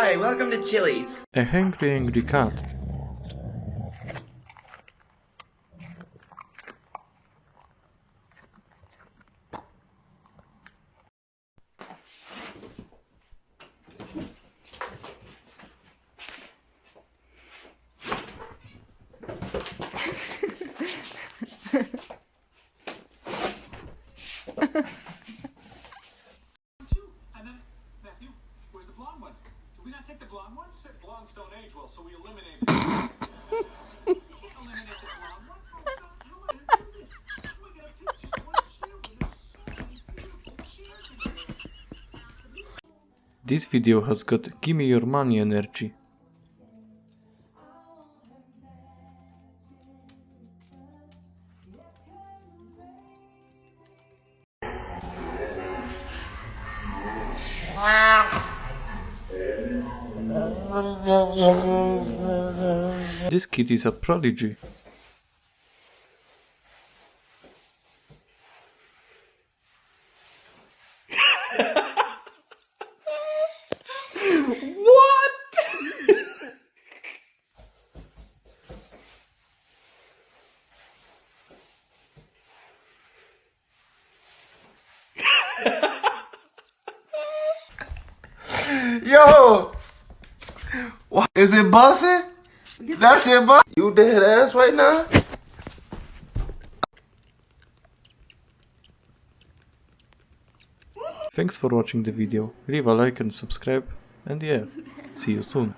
Hi, welcome to Chili's. A hungry cat. And then, Matthew, where's the blonde one? Did we not take the blonde one? Said blondes don't age well, so we eliminated it. We can't eliminate the blonde one. How am I going to do this? How am I going to pick just one chair when there's so many beautiful chairs in here? This video has got gimme your money energy. This kid is a prodigy. What? Yo! What? Is it bussin'? That shit bust? You dead ass right now? Thanks for watching the video. Leave a like and subscribe. And yeah, see you soon.